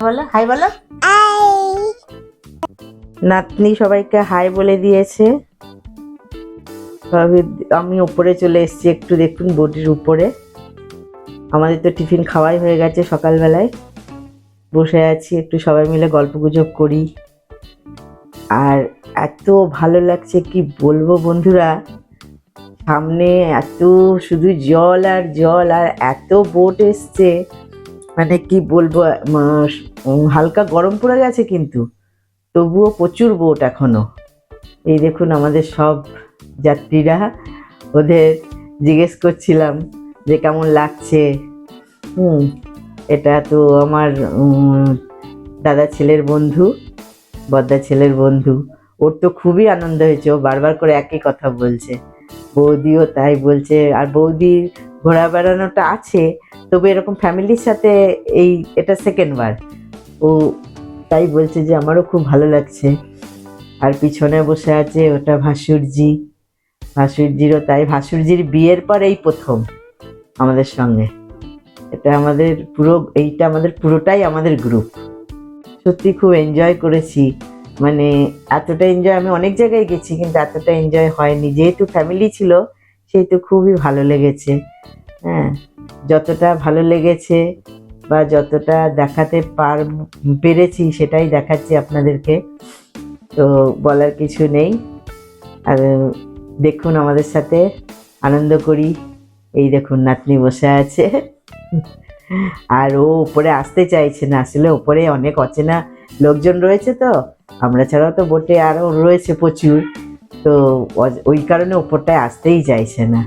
বলো হাই, বলো নাতনি সবাইকে হাই বলে দিয়েছে। আমি উপরে চলে এসেছি একটু, দেখুন বোটের উপরে। আমাদের তো টিফিন খাওয়াই হয়ে গেছে, সকালবেলায় বসে আছি একটু সবাই মিলে গল্প গুজব করি। আর এত ভালো লাগছে কি বলবো বন্ধুরা, সামনে এত শুধু জল আর জল, আর এত বোট এসছে মানে কি বলবো। হালকা গরম পড়ে গেছে কিন্তু তবুও প্রচুর বোট এখনো। এই দেখুন আমাদের সব যাত্রীরা, ওদের জিজ্ঞেস করছিলাম যে কেমন লাগছে। এটা তো আমার দাদা ছেলের বন্ধু, বদ্দা ছেলের বন্ধু। ওর তো খুবই আনন্দ হয়েছে, ও বারবার করে একই কথা বলছে। বৌদিও তাই বলছে। আর বৌদির ঘোরা বেড়ানোটা আছে, তবে এরকম ফ্যামিলির সাথে এটা সেকেন্ড বার। ও তাই বলছে যে আমারও খুব ভালো লাগছে। আর পিছনে বসে আছে ওটা ভাসুরজি, ভাসুরজিরও তাই। ভাসুরজির বিয়ের পর এই প্রথম আমাদের সঙ্গে। এটা আমাদের পুরোটাই আমাদের গ্রুপ। সত্যি খুব এনজয় করেছি, মানে এতটা এনজয় আমি অনেক জায়গায় গেছি কিন্তু এতটা এনজয় হয়নি। যেহেতু ফ্যামিলি ছিল সেহেতু খুবই ভালো লেগেছে। হ্যাঁ, যতটা ভালো লেগেছে বা যতটা দেখাতে পেরেছি সেটাই দেখাচ্ছি আপনাদেরকে, তো বলার কিছু নেই। আর দেখুন আমাদের সাথে আনন্দ করি। এই দেখুন নাতনি বসে আছে আর ও উপরে আসতে চাইছে না, আসলে উপরে অনেক অচেনা লোকজন রয়েছে, তো আমরা ছাড়াও তো বোটে আরও রয়েছে প্রচুর, তো ওই কারণে উপরটায় আসতেই চাইছে না।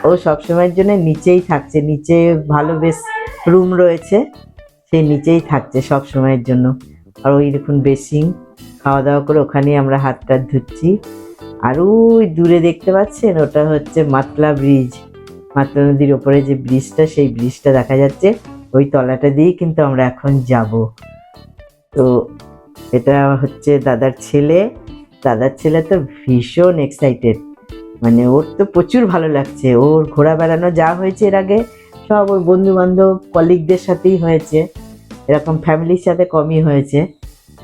ও সবসময়ের জন্য নিচেই থাকছে, নিচে ভালো বেশ রুম রয়েছে, সেই নিচেই থাকছে সব সময়ের জন্য। আর ওই দেখুন বেসিং, খাওয়া দাওয়া করে ওখানেই আমরা হাত টাত ধুচ্ছি। আর ওই দূরে দেখতে পাচ্ছেন ওটা হচ্ছে মাতলা ব্রিজ, মাতলা নদীর ওপরে যে ব্রিজটা, সেই ব্রিজটা দেখা যাচ্ছে। ওই তলাটা দিয়েই কিন্তু আমরা এখন যাব। তো এটা হচ্ছে দাদার ছেলে। দাদার ছেলে তো ভীষণ এক্সাইটেড, মানে ওর তো প্রচুর ভালো লাগছে। ওর ঘোরা বেড়ানো যা হয়েছে এর আগে সব ওর বন্ধু বান্ধব কলিগদের সাথেই হয়েছে, এরকম ফ্যামিলির সাথে কমই হয়েছে।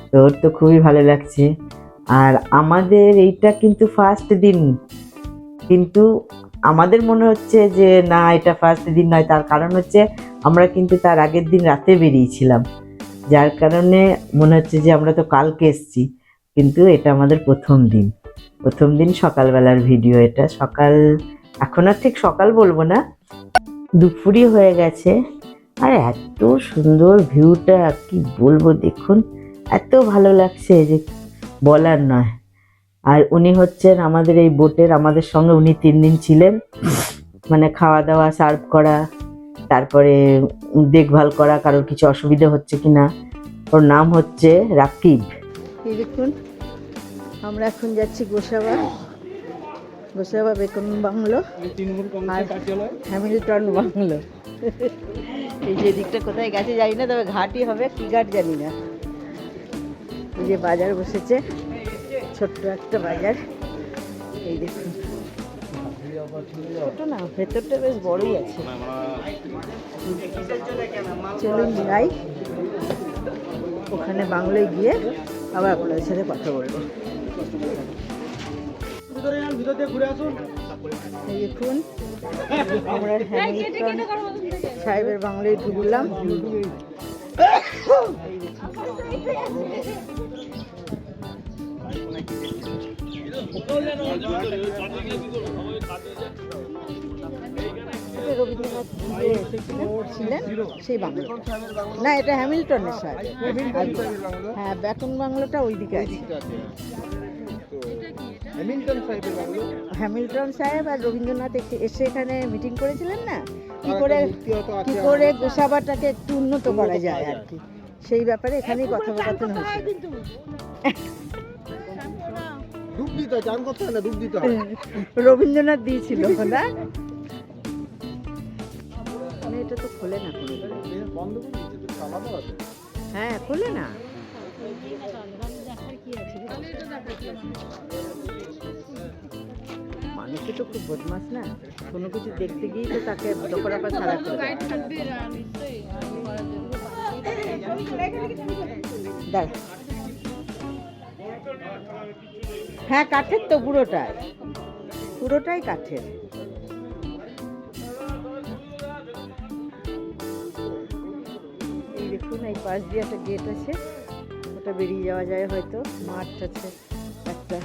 তো ওর তো খুবই ভালো লাগছে। আর আমাদের এইটা কিন্তু ফার্স্ট দিন, কিন্তু আমাদের মনে হচ্ছে যে না এটা ফার্স্ট দিন নয়। তার কারণ হচ্ছে আমরা কিন্তু তার আগের দিন রাতে বেরিয়েছিলাম, যার কারণে মনে হচ্ছে যে আমরা তো কালকে এসেছি, কিন্তু এটা আমাদের প্রথম দিন। প্রথম দিন সকালবেলার ভিডিও এটা। সকাল, এখন আর ঠিক সকাল বলবো না, দুপুরই হয়ে গেছে। আর এত সুন্দর ভিউটা কি বলবো, দেখুন এত ভালো লাগছে যে বলার নয়। আর উনি হচ্ছেন আমাদের এই বোটের, আমাদের সঙ্গে উনি 3 দিন ছিলেন, মানে খাওয়া দাওয়া সার্ভ করা, তারপরে দেখভাল করা কারোর কিছু অসুবিধা হচ্ছে কিনা। ওর নাম হচ্ছে রাকিব। এই দেখুন আমরা এখন যাচ্ছি গোসাবা, গোসাবা বেকন বাংলো আর হ্যামিল্টন বাংলো। এই যে দিকটা কোথায় গেছে জানি না, তবে ঘাটই হবে, কি ঘাট জানি না। এই যে বাজার বসেছে, ছোট্ট একটা বাজার। এই দেখুন, ছোট না, ভেতরটা বেশ বড়ই আছে। চলুন যাই, ওখানে বাংলায় গিয়ে আবার আপনাদের সাথে কথা বলবো। এই দেখুন আমরা হ্যামিল্টন সাহেবের বাংলায় ঢুকলাম। রবীন্দ্রনাথ ছিলেন সেই বাংলা না, এটা হ্যামিল্টনের সাহেব। হ্যাঁ, বেকন বাংলোটা ওই দিকে আছে। হ্যামিল্টন সাহেব আর রবীন্দ্রনাথ এসে এখানে মিটিং করেছিলেন না, কি করে গোসাবাটাকে একটু উন্নত করা যায় আর কি, সেই ব্যাপারে এখানেই কথোপকথন হয়েছে। রবীন্দ্রনাথ দিয়েছিল না, এটা তো খোলে না, হ্যাঁ খোলে না। মানুষে তো খুব বদমাস না, কোনো কিছু দেখতে গিয়েই তো তাকে দোকরাপা ছাড়া করে। দাঁড়া, হ্যাঁ কাঠের তো, পুরোটাই কাঠের। এই দেখুন, এই পাশ দিয়ে একটা গেট আছে, ওটা বেরিয়ে যাওয়া যায় হয়তো। মাঠ আছে একটা,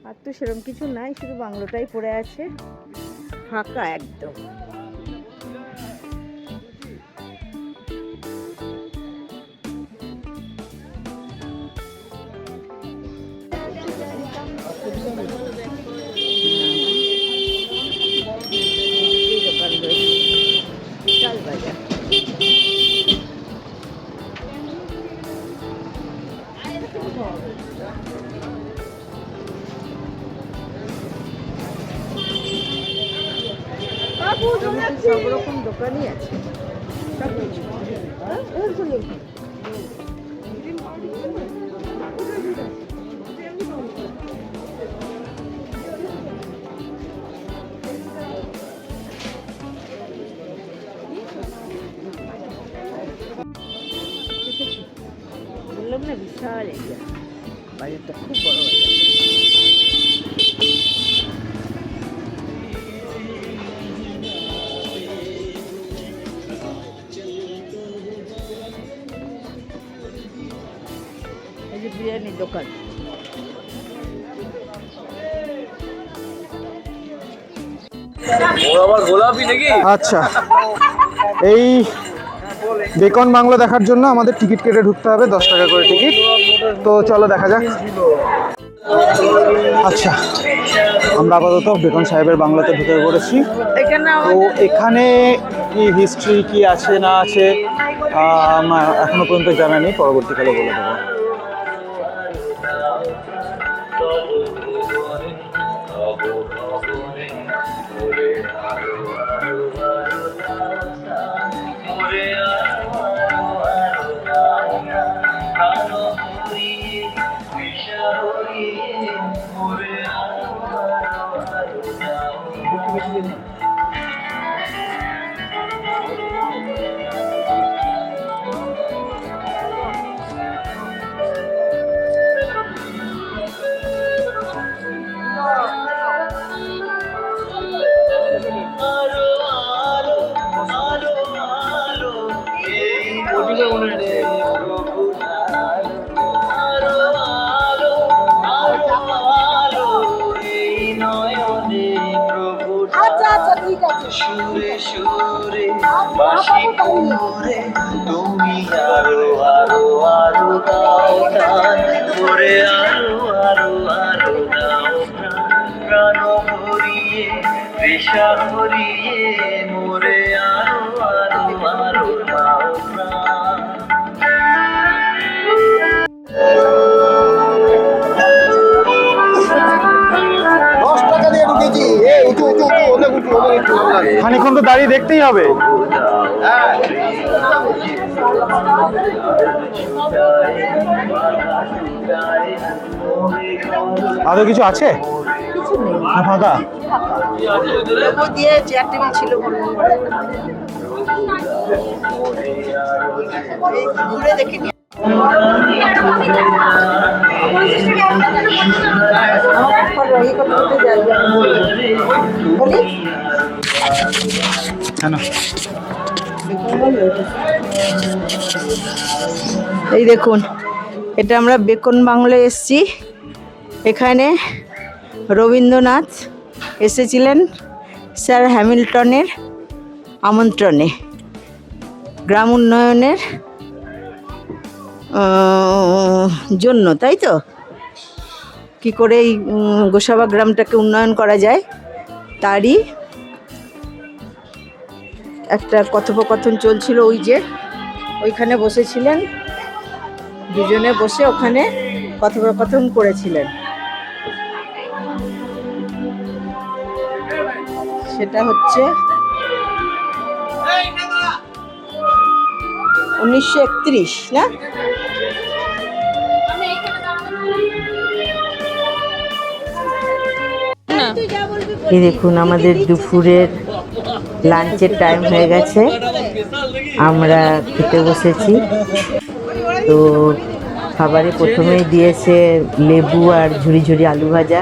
আর তো সেরকম কিছু নাই, শুধু বাংলোটাই পড়ে আছে, ফাঁকা একদম। চাল বাজার, সব রকম দোকানই আছে, সব কিছু। বললাম না, বিশাল এরিয়া, বাজারটা খুব বড় বাজার। এই যে বিরিয়ানির দোকান, আচ্ছা, এই বেকন বাংলো দেখার জন্য আমাদের টিকিট কেটে ঢুকতে হবে, 10 টাকা করে টিকিট। তো চলো দেখা যাক। আচ্ছা, আমরা আপাতত বেকন সাহেবের বাংলাতে ঢুকে পড়েছি। তো এখানে কি হিস্ট্রি কি আছে না আছে এখনো পর্যন্ত জানা নেই, পরবর্তীকালে বলে দেবো। সুরে সুরে বাঁশি করে তুমি আরো আরো আরো দাও টান করে, আরো আরো আরো দাও প্রাণ ভরিয়ে, পেশা ভরিয়ে মোরে, আরো আরো আরো দাও প্রাণ। খানিক্ষণ তো দাঁড়িয়ে দেখতেই হবে। আরো কিছু আছে না ফাঁকা? দিয়ে চেয়ার টেবিল ছিল, ঘুরে দেখিনি। এই দেখুন, এটা আমরা বেকন বাংলায় এসেছি। এখানে রবীন্দ্রনাথ এসেছিলেন স্যার হ্যামিল্টনের আমন্ত্রণে, গ্রাম উন্নয়নের জন্য, তাই তো? কি করে এই গোসাবা গ্রামটাকে উন্নয়ন করা যায় তারই একটা কথোপকথন চলছিল। ওই যে ওইখানে বসেছিলেন, দুজনে বসে ওখানে কথোপকথন করেছিলেন। সেটা হচ্ছে 1931 না? এই দেখুন, আমাদের দুপুরের লাঞ্চের টাইম হয়ে গেছে। আমরা খেতে বসেছি। তো খাবারে প্রথমেই দিয়েছে লেবু আর ঝুরি ঝুরি আলু ভাজা,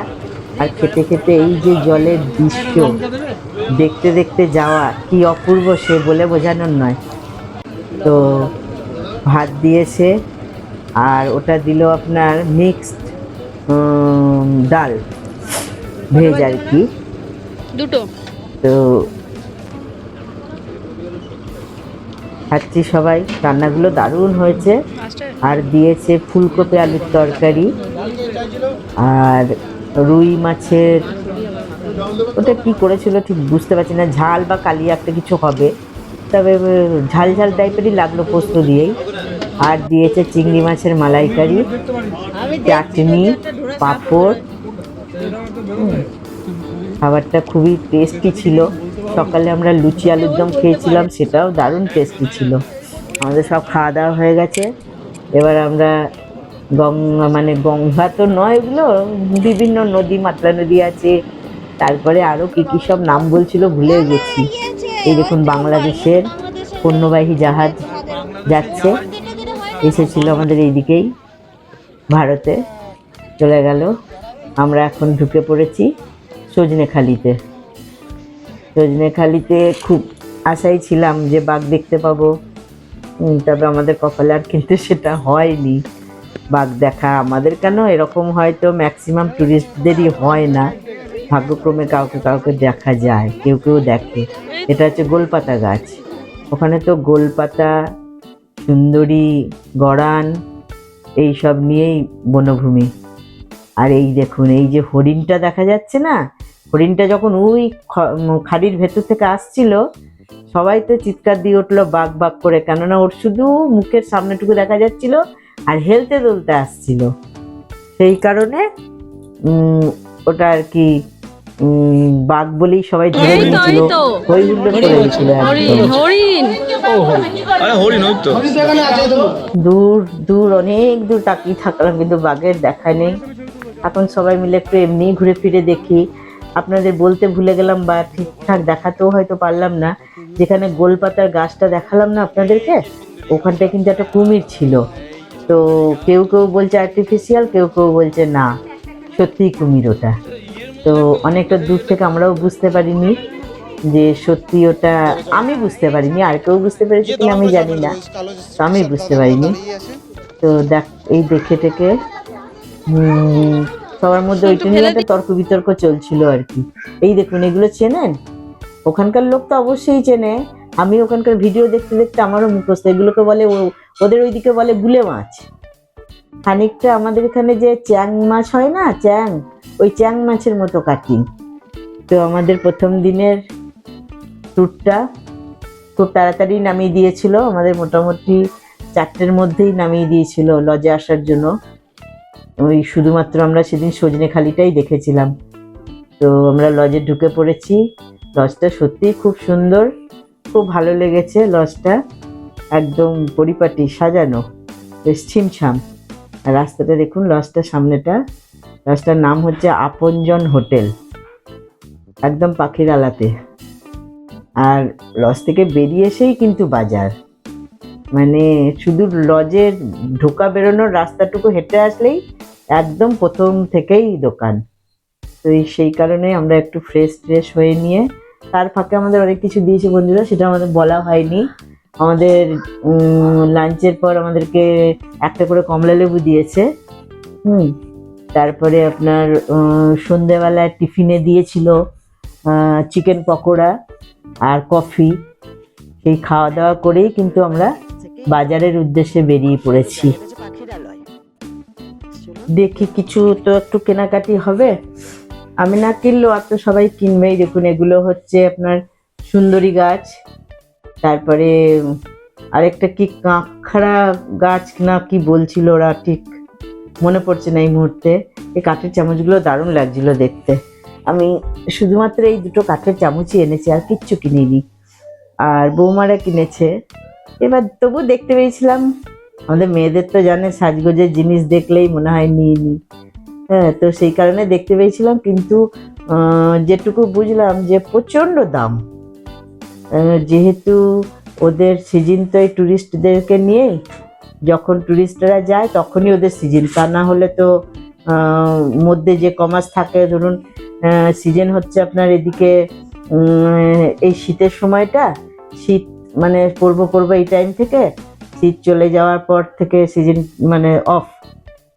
আর খেতে খেতে এই যে জলের দৃশ্য দেখতে দেখতে যাওয়া কি অপূর্ব সে বলে বোঝানোর নয়। তো ভাত দিয়েছে, আর ওটা দিল আপনার মিক্সড ডাল ভেজ আর কি, দুটো। তো খাচ্ছি সবাই। রান্নাগুলো দারুণ হয়েছে। আর দিয়েছে ফুলকপি আলুর তরকারি, আর রুই মাছের ওটা কি করেছিল ঠিক বুঝতে পারছি না, ঝাল বা কালিয়া একটা কিছু হবে, তবে ঝাল ঝাল টাইপেরই লাগলো পোস্ত দিয়েই। আর দিয়েছে চিংড়ি মাছের মালাইকারি, চাটনি, পাঁপড়। খাবারটা খুবই টেস্টি ছিল। সকালে আমরা লুচি আলুর দম খেয়েছিলাম, সেটাও দারুণ টেস্টি ছিল। আমাদের সব খাওয়া দাওয়া হয়ে গেছে। এবার আমরা গঙ্গা তো নয়, এগুলো বিভিন্ন নদী, মাতলা নদী আছে, তারপরে আরও কী কী সব নাম বলছিল ভুলে গেছি। এই দেখুন বাংলাদেশের পণ্যবাহী জাহাজ যাচ্ছে, এসেছিল আমাদের এইদিকেই, ভারতে চলে গেল। আমরা এখন ঢুকে পড়েছি সজনেখালিতে। সজনেখালিতে খুব আশায় ছিলাম যে বাঘ দেখতে পাবো, তবে আমাদের কপালে আর কিন্তু সেটা হয়নি বাঘ দেখা। আমাদের কেন, এরকম হয়তো ম্যাক্সিমাম টুরিস্টদেরই হয় না, ভাগ্যক্রমে কাউকে কাউকে দেখা যায়, কেউ কেউ দেখে। এটা হচ্ছে গোলপাতা গাছ, ওখানে তো গোলপাতা, সুন্দরী, গড়ান এইসব নিয়েই বনভূমি। আর এই দেখুন এই যে হরিণটা দেখা যাচ্ছে না, হরিণটা যখন ওই খাড়ির ভেতর থেকে আসছিল, সবাই তো চিৎকার দিয়ে উঠলো বাঘ বাঘ করে, কেননা ওর শুধু মুখের সামনেটুকু দেখা যাচ্ছিল আর হেলতে দুলতে আসছিল, সেই কারণে ওটা আর কি বাঘ বলেই সবাই ধরে নিয়েছিল, হই হুল্লোড় করে দিয়েছিল। দূর দূর অনেক দূর তাকিয়ে থাকলাম, কিন্তু বাঘের দেখা নেই। এখন সবাই মিলে একটু এমনি ঘুরে ফিরে দেখি। আপনাদের বলতে ভুলে গেলাম, বা ঠিকঠাক দেখাতেও হয়তো পারলাম না, যেখানে গোলপাতার গাছটা দেখালাম না আপনাদেরকে, ওখানটায় কিন্তু একটা কুমির ছিল। তো কেউ কেউ বলছে আর্টিফিশিয়াল, কেউ কেউ বলছে না সত্যিই কুমির ওটা। তো অনেকটা দূর থেকে আমরাও বুঝতে পারিনি যে সত্যি ওটা, আমি বুঝতে পারিনি, আর কেউ বুঝতে পেরেছে কিনা আমি জানি না, তো আমি বুঝতে পারিনি। তো এই দেখে টেকে সবার মধ্যে ওইটা নিয়ে একটা তর্ক বিতর্ক চলছিল আর কি। এই দেখুন এগুলো চেনেন, ওখানকার লোক তো অবশ্যই চেনে, আমি ওখানকার ভিডিও দেখতে দেখতে আমারও মুখস্থ। এগুলোকে বলে, ওদের ওইদিকে বলে গুলে মাছ। খানিকটা আমাদের এখানে যে চ্যাং মাছ হয় না, চ্যাং, ওই চ্যাং মাছের মতো কাটিং। তো আমাদের প্রথম দিনের ট্যুরটা খুব তাড়াতাড়ি নামিয়ে দিয়েছিল, আমাদের মোটামুটি 4টের মধ্যেই নামিয়ে দিয়েছিল লজে আসার জন্য। ওই শুধুমাত্র আমরা সেদিন সজনেখালিটাই দেখেছিলাম। তো আমরা লজে ঢুকে পড়েছি। লজটা সত্যিই খুব সুন্দর, খুব ভালো লেগেছে লজটা, একদম পরিপাটি সাজানো, বেশ ছিমছাম। আর রাস্তাটা দেখুন, লজটার সামনেটা, লজটার নাম হচ্ছে আপনজন হোটেল, একদম পাখির আলাতে। আর লজ থেকে বেরিয়ে এসেই কিন্তু বাজার, মানে শুধু লজের ঢোকা বেরোনোর রাস্তাটুকু হেঁটে আসলেই একদম প্রথম থেকেই দোকান। তো সেই কারণে আমরা একটু ফ্রেশ হয়ে নিয়ে, তার ফাঁকে আমাদের অনেক কিছু দিয়েছে বন্ধুরা, সেটা আমাদের বলা হয়নি। আমাদের লাঞ্চের পর আমাদেরকে একটা করে কমলা লেবু দিয়েছে। তারপরে আপনার সন্ধেবেলায় টিফিনে দিয়েছিল চিকেন পকোড়া আর কফি। সেই খাওয়া দাওয়া করেই কিন্তু আমরা বাজারের উদ্দেশ্যে বেরিয়ে পড়েছি। দেখি কিছু তো একটু কেনাকাটি হবে, আমি না কিনলেও আর তো সবাই কিনবেই। দেখুন এগুলো হচ্ছে আপনার সুন্দরী গাছ, তারপরে আরেকটা কি কাঁকড়া গাছ না কি বলছিল ওরা, ঠিক মনে পড়ছে না এই মুহূর্তে। এই কাঠের চামচগুলো দারুণ লাগছিল দেখতে। আমি শুধুমাত্র এই দুটো কাঠের চামচই এনেছি, আর কিচ্ছু কিনিনি। আর বৌমারা কিনেছে। এবার তবু দেখতে পেয়েছিলাম, আমাদের মেয়েদের তো জানে সাজগোজের জিনিস দেখলেই মনে হয় নিয়ে নিই। হ্যাঁ, তো সেই কারণে দেখতে পেয়েছিলাম, কিন্তু যেটুকু বুঝলাম যে প্রচণ্ড দাম। যেহেতু ওদের সিজন তো এই ট্যুরিস্টদেরকে নিয়েই, যখন ট্যুরিস্টরা যায় তখনই ওদের সিজন, তা না হলে তো মধ্যে যে কমাস থাকে, ধরুন সিজন হচ্ছে আপনার এদিকে এই শীতের সময়টা, শীত মানে পড়বো এই টাইম থেকে, শীত চলে যাওয়ার পর থেকে সিজন মানে অফ,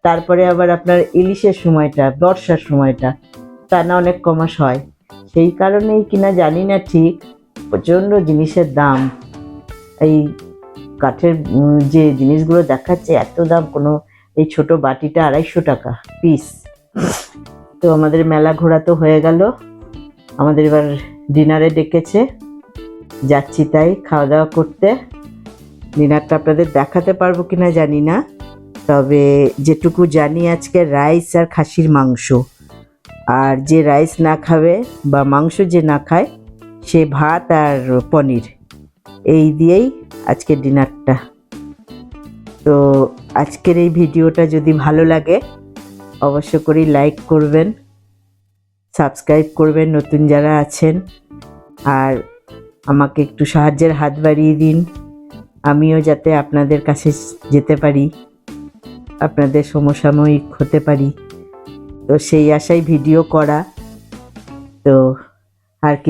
তারপরে আবার আপনার ইলিশের সময়টা, বর্ষার সময়টা, তা না অনেক কমাস হয়। সেই কারণেই কিনা জানি না ঠিক, প্রচণ্ড জিনিসের দাম। এই কাঠের যে জিনিসগুলো দেখাচ্ছে এত দাম, কোনো এই ছোট বাটিটা 250 টাকা পিস। তো আমাদের মেলা ঘোরা তো হয়ে গেল, আমাদের এবার ডিনারে ডেকেছে, যাচ্ছি তাই খাওয়া দাওয়া করতে। ডিনারটা আপনাদের দেখাতে পারবো কিনা জানি না, তবে যেটুকু জানি আজকে রাইস আর খাসির মাংস, আর যে রাইস না খাবে বা মাংস যে না খায় সে ভাত আর পনির, এই দিয়েই আজকে ডিনারটা। তো আজকের এই ভিডিওটা যদি ভালো লাগে অবশ্য করেই লাইক করবেন, সাবস্ক্রাইব করবেন নতুন যারা আছেন, আর আমাকে একটু সাহায্যের হাত বাড়িয়ে দিন, আমিও যাতে আপনাদের কাছে যেতে পারি, আপনাদের সমসাময়িক হতে পারি। তো সেই আশায় ভিডিও করা। তো আর কি